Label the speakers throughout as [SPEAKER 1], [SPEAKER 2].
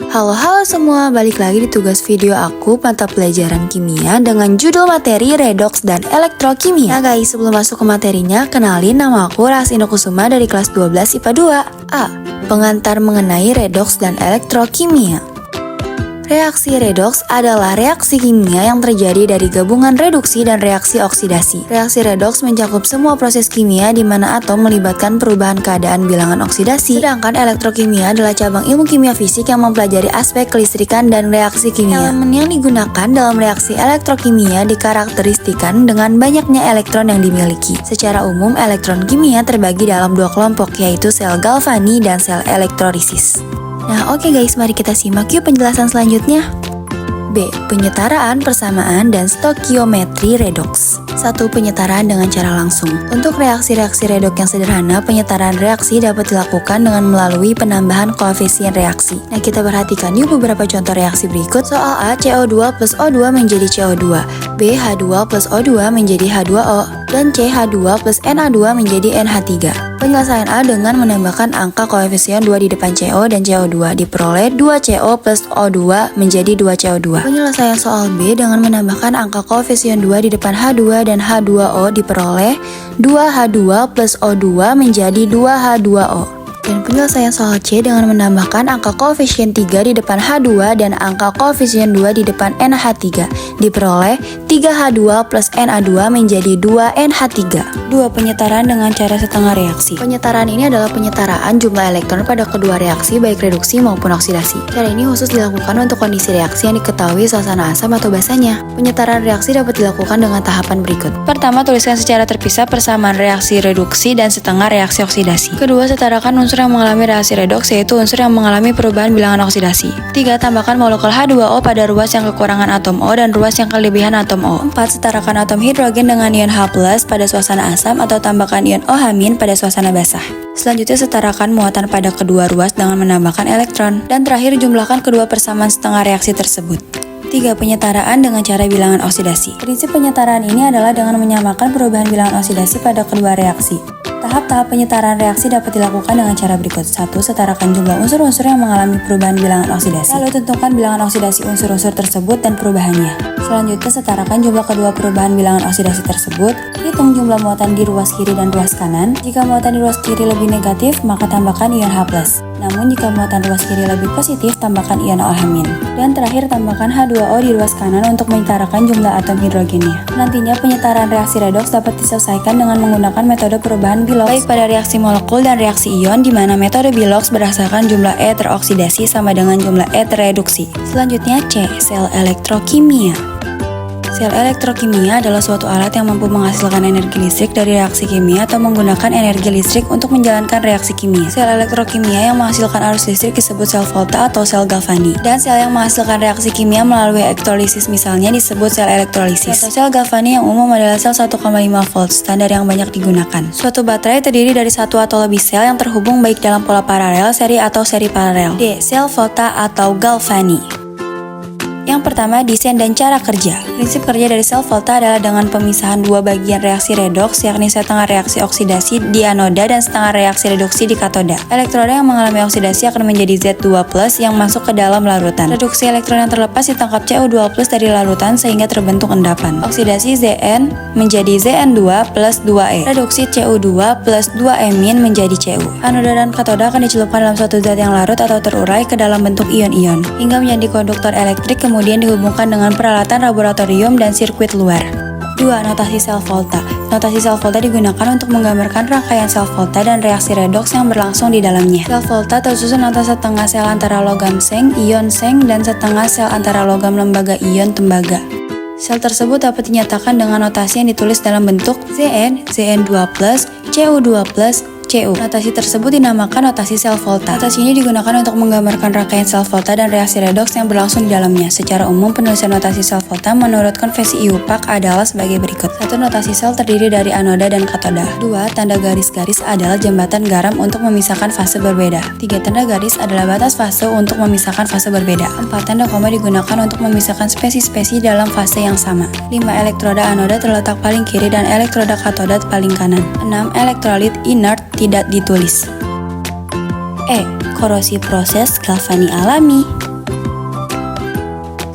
[SPEAKER 1] Halo semua, balik lagi di tugas video aku mata pelajaran kimia dengan judul materi redoks dan elektrokimia. Nah guys, sebelum masuk ke materinya, kenalin nama aku Rasino Kusuma dari kelas 12 IPA 2. A. Pengantar mengenai redoks dan elektrokimia. Reaksi redoks adalah reaksi kimia yang terjadi dari gabungan reduksi dan reaksi oksidasi. Reaksi redoks mencakup semua proses kimia di mana atom melibatkan perubahan keadaan bilangan oksidasi. Sedangkan elektrokimia adalah cabang ilmu kimia fisik yang mempelajari aspek kelistrikan dan reaksi kimia. Elemen yang digunakan dalam reaksi elektrokimia dikarakteristikan dengan banyaknya elektron yang dimiliki. Secara umum, elektron kimia terbagi dalam dua kelompok, yaitu sel galvani dan sel elektrolisis. Nah oke guys, mari kita simak yuk penjelasan selanjutnya. B. Penyetaraan, persamaan, dan stokiometri redoks. 1. Penyetaraan dengan cara langsung. Untuk reaksi-reaksi redoks yang sederhana, penyetaraan reaksi dapat dilakukan dengan melalui penambahan koefisien reaksi. Nah kita perhatikan yuk beberapa contoh reaksi berikut. Soal A, CO2 plus O2 menjadi CO2, B, H2 plus O2 menjadi H2O, dan C, H2 plus Na2 menjadi NH3. Penyelesaian A dengan menambahkan angka koefisien 2 di depan CO dan CO2 diperoleh 2CO plus O2 menjadi 2CO2. Penyelesaian soal B dengan menambahkan angka koefisien 2 di depan H2 dan H2O diperoleh 2H2 plus O2 menjadi 2H2O. Dan penyelesaian soal C dengan menambahkan angka koefisien 3 di depan H2 dan angka koefisien 2 di depan NH3 diperoleh 3H2 plus Na2 menjadi 2NH3. 2. Penyetaraan dengan cara setengah reaksi. Penyetaraan ini adalah penyetaraan jumlah elektron pada kedua reaksi baik reduksi maupun oksidasi. Cara ini khusus dilakukan untuk kondisi reaksi yang diketahui suasana asam atau basanya. Penyetaraan reaksi dapat dilakukan dengan tahapan berikut. Pertama, tuliskan secara terpisah persamaan reaksi reduksi dan setengah reaksi oksidasi. Kedua, setarakan unsur yang mengalami reaksi redoks, yaitu unsur yang mengalami perubahan bilangan oksidasi. 3. Tambahkan molekul H2O pada ruas yang kekurangan atom O dan ruas yang kelebihan atom O. 4. Setarakan atom hidrogen dengan ion H+ pada suasana asam atau tambahkan ion OH- pada suasana basah. Selanjutnya setarakan muatan pada kedua ruas dengan menambahkan elektron. Dan terakhir jumlahkan kedua persamaan setengah reaksi tersebut. 3. Penyetaraan dengan cara bilangan oksidasi. Prinsip penyetaraan ini adalah dengan menyamakan perubahan bilangan oksidasi pada kedua reaksi. Tahap-tahap penyetaraan reaksi dapat dilakukan dengan cara berikut. 1. Setarakan jumlah unsur-unsur yang mengalami perubahan bilangan oksidasi. Lalu tentukan bilangan oksidasi unsur-unsur tersebut dan perubahannya. Selanjutnya setarakan jumlah kedua perubahan bilangan oksidasi tersebut. Hitung jumlah muatan di ruas kiri dan ruas kanan. Jika muatan di ruas kiri lebih negatif, maka tambahkan ion H+. Namun jika muatan ruas kiri lebih positif, tambahkan ion OH-. Dan terakhir tambahkan H2O di ruas kanan untuk menyetarakan jumlah atom hidrogennya. Nantinya penyetaraan reaksi redoks dapat diselesaikan dengan menggunakan metode perubahan Bilox, baik pada reaksi molekul dan reaksi ion, di mana metode Bilox berdasarkan jumlah E teroksidasi sama dengan jumlah E terreduksi. Selanjutnya C. Sel elektrokimia. Sel elektrokimia adalah suatu alat yang mampu menghasilkan energi listrik dari reaksi kimia atau menggunakan energi listrik untuk menjalankan reaksi kimia. Sel elektrokimia yang menghasilkan arus listrik disebut sel volta atau sel galvani. Dan sel yang menghasilkan reaksi kimia melalui elektrolisis misalnya disebut sel elektrolisis. Atau sel galvani yang umum adalah sel 1,5 volt, standar yang banyak digunakan. Suatu baterai terdiri dari satu atau lebih sel yang terhubung baik dalam pola paralel, seri atau seri paralel. D. Sel volta atau galvani. Yang pertama, desain dan cara kerja. Prinsip kerja dari sel volta adalah dengan pemisahan dua bagian reaksi redoks, yakni setengah reaksi oksidasi di anoda dan setengah reaksi reduksi di katoda. Elektroda yang mengalami oksidasi akan menjadi Z2+ yang masuk ke dalam larutan. Reduksi elektron yang terlepas ditangkap CO2+ dari larutan sehingga terbentuk endapan. Oksidasi Zn menjadi Zn2 plus 2e. Reduksi CO2 plus 2e- menjadi Cu. Anoda dan katoda akan dicelupkan dalam suatu zat yang larut atau terurai ke dalam bentuk ion-ion, hingga menjadi konduktor elektrik kemudian dihubungkan dengan peralatan laboratorium dan sirkuit luar. 2. Notasi sel volta. Notasi sel volta digunakan untuk menggambarkan rangkaian sel volta dan reaksi redoks yang berlangsung di dalamnya. Sel volta tersusun atas setengah sel antara logam seng, ion seng, dan setengah sel antara logam lembaga ion tembaga. Sel tersebut dapat dinyatakan dengan notasi yang ditulis dalam bentuk Zn, Zn2+, Cu2+, Cu. Notasi tersebut dinamakan notasi sel volta. Notasi ini digunakan untuk menggambarkan rangkaian sel volta dan reaksi redoks yang berlangsung di dalamnya. Secara umum, penulisan notasi sel volta menurut konvensi IUPAC adalah sebagai berikut. 1. Notasi sel terdiri dari anoda dan katoda. 2. Tanda garis-garis adalah jembatan garam untuk memisahkan fase berbeda. 3. Tanda garis adalah batas fase untuk memisahkan fase berbeda. 4. Tanda koma digunakan untuk memisahkan spesies-spesies dalam fase yang sama. 5. Elektroda anoda terletak paling kiri dan elektroda katoda paling kanan. 6. Elektrolit inert tidak ditulis. E. Korosi proses galvani alami.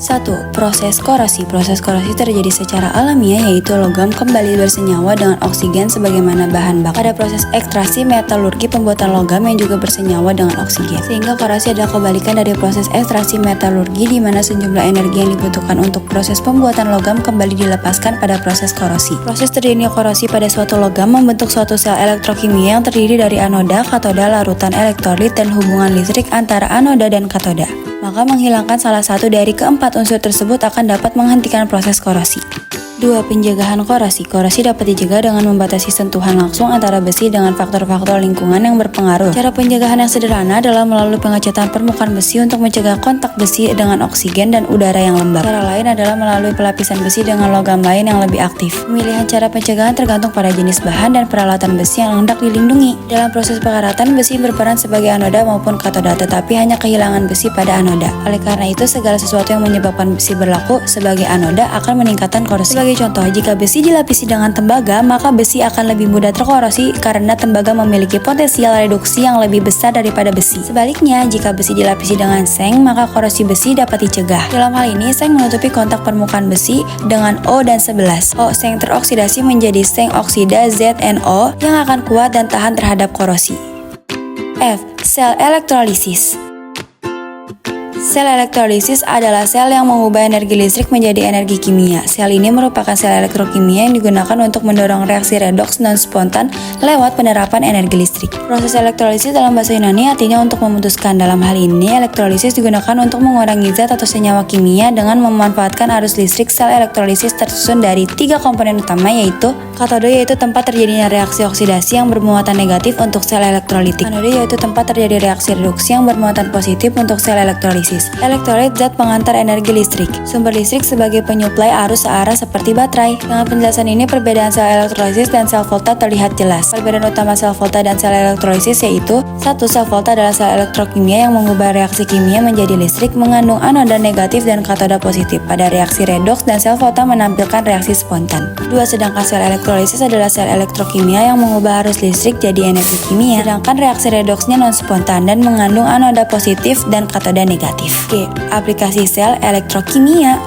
[SPEAKER 1] 1. Proses korosi. Proses korosi terjadi secara alamiah, yaitu logam kembali bersenyawa dengan oksigen sebagaimana bahan bakar. Pada proses ekstraksi metalurgi pembuatan logam yang juga bersenyawa dengan oksigen. Sehingga korosi adalah kebalikan dari proses ekstraksi metalurgi, di mana sejumlah energi yang dibutuhkan untuk proses pembuatan logam kembali dilepaskan pada proses korosi. Proses terjadinya korosi pada suatu logam membentuk suatu sel elektrokimia yang terdiri dari anoda, katoda, larutan elektrolit, dan hubungan listrik antara anoda dan katoda. Maka menghilangkan salah satu dari keempat unsur tersebut akan dapat menghentikan proses korosi. 2. Pencegahan korosi. Korosi dapat dicegah dengan membatasi sentuhan langsung antara besi dengan faktor-faktor lingkungan yang berpengaruh. Cara pencegahan yang sederhana adalah melalui pengecatan permukaan besi untuk mencegah kontak besi dengan oksigen dan udara yang lembab. Cara lain adalah melalui pelapisan besi dengan logam lain yang lebih aktif. Pemilihan cara pencegahan tergantung pada jenis bahan dan peralatan besi yang hendak dilindungi. Dalam proses penkaratan, besi berperan sebagai anoda maupun katoda, tetapi hanya kehilangan besi pada anoda. Oleh karena itu, segala sesuatu yang menyebabkan besi berlaku sebagai anoda akan meningkatkan korosi. Sebagai contoh, jika besi dilapisi dengan tembaga, maka besi akan lebih mudah terkorosi karena tembaga memiliki potensial reduksi yang lebih besar daripada besi. Sebaliknya, jika besi dilapisi dengan seng, maka korosi besi dapat dicegah. Dalam hal ini, seng menutupi kontak permukaan besi dengan O dan 11. O seng teroksidasi menjadi seng oksida ZnO yang akan kuat dan tahan terhadap korosi. F. Sel elektrolisis. Sel elektrolisis adalah sel yang mengubah energi listrik menjadi energi kimia. Sel ini merupakan sel elektrokimia yang digunakan untuk mendorong reaksi redoks non-spontan lewat penerapan energi listrik. Proses elektrolisis dalam bahasa Yunani artinya untuk memutuskan. Dalam hal ini, elektrolisis digunakan untuk mengurangi zat atau senyawa kimia dengan memanfaatkan arus listrik. Sel elektrolisis tersusun dari 3 komponen utama, yaitu katode, yaitu tempat terjadinya reaksi oksidasi yang bermuatan negatif untuk sel elektrolitik. Anode, yaitu tempat terjadi reaksi reduksi yang bermuatan positif untuk sel elektrolisis. Elektrolit zat pengantar energi listrik. Sumber listrik sebagai penyuplai arus searah seperti baterai. Dengan penjelasan ini, perbedaan sel elektrolisis dan sel volta terlihat jelas. Perbedaan utama sel volta dan sel elektrolisis yaitu: 1. Sel volta adalah sel elektrokimia yang mengubah reaksi kimia menjadi listrik, mengandung anoda negatif dan katoda positif. Pada reaksi redoks dan sel volta menampilkan reaksi spontan. 2. Sedangkan sel elektrolisis adalah sel elektrokimia yang mengubah arus listrik jadi energi kimia, sedangkan reaksi redoksnya non-spontan dan mengandung anoda positif dan katoda negatif. Oke, aplikasi sel elektrokimia.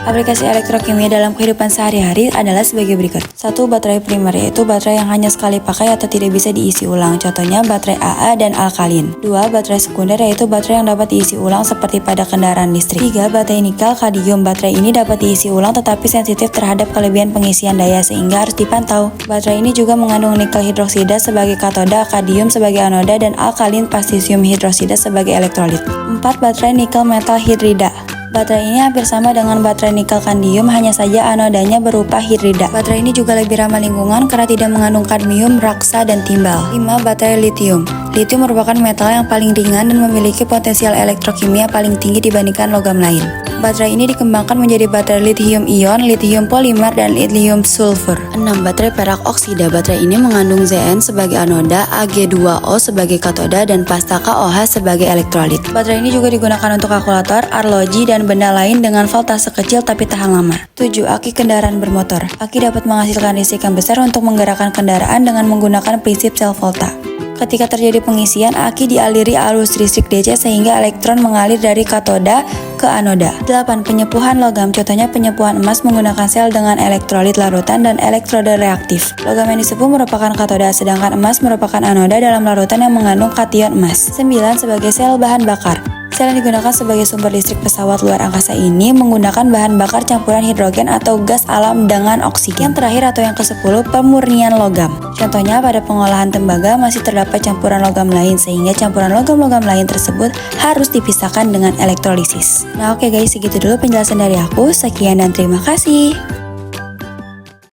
[SPEAKER 1] Aplikasi elektrokimia dalam kehidupan sehari-hari adalah sebagai berikut. 1. Baterai primer, yaitu baterai yang hanya sekali pakai atau tidak bisa diisi ulang. Contohnya baterai AA dan alkalin. 2. Baterai sekunder, yaitu baterai yang dapat diisi ulang seperti pada kendaraan listrik. 3. Baterai nikel kadmium. Baterai ini dapat diisi ulang tetapi sensitif terhadap kelebihan pengisian daya sehingga harus dipantau. Baterai ini juga mengandung nikel hidroksida sebagai katoda, kadmium sebagai anoda, dan alkalin pasisium hidroksida sebagai elektrolit. 4. Baterai nikel metal hidrida. Baterai ini hampir sama dengan baterai nikel kadmium, hanya saja anodanya berupa hidrida. Baterai ini juga lebih ramah lingkungan karena tidak mengandung kadmium, raksa, dan timbal. 5. Baterai litium. Litium merupakan metal yang paling ringan dan memiliki potensial elektrokimia paling tinggi dibandingkan logam lain. Baterai ini dikembangkan menjadi baterai lithium ion, lithium polimer, dan lithium sulfur. 6. Baterai perak oksida. Baterai ini mengandung Zn sebagai anoda, Ag2O sebagai katoda, dan pastaka OH sebagai elektrolit. Baterai ini juga digunakan untuk kalkulator, arloji, dan benda lain dengan voltase kecil tapi tahan lama. 7. Aki kendaraan bermotor. Aki dapat menghasilkan listrik yang besar untuk menggerakkan kendaraan dengan menggunakan prinsip sel volta. Ketika terjadi pengisian, aki dialiri arus listrik DC sehingga elektron mengalir dari katoda ke anoda. 8. Penyepuhan logam. Contohnya penyepuhan emas menggunakan sel dengan elektrolit larutan dan elektroda reaktif. Logam yang disepuh merupakan katoda, sedangkan emas merupakan anoda dalam larutan yang mengandung kation emas. 9. Sebagai sel bahan bakar. Sel yang digunakan sebagai sumber listrik pesawat luar angkasa ini menggunakan bahan bakar campuran hidrogen atau gas alam dengan oksigen. Yang terakhir atau yang ke-10, pemurnian logam. Contohnya pada pengolahan tembaga masih terdapat campuran logam lain, sehingga campuran logam-logam lain tersebut harus dipisahkan dengan elektrolisis. Nah oke guys, segitu dulu penjelasan dari aku. Sekian dan terima kasih.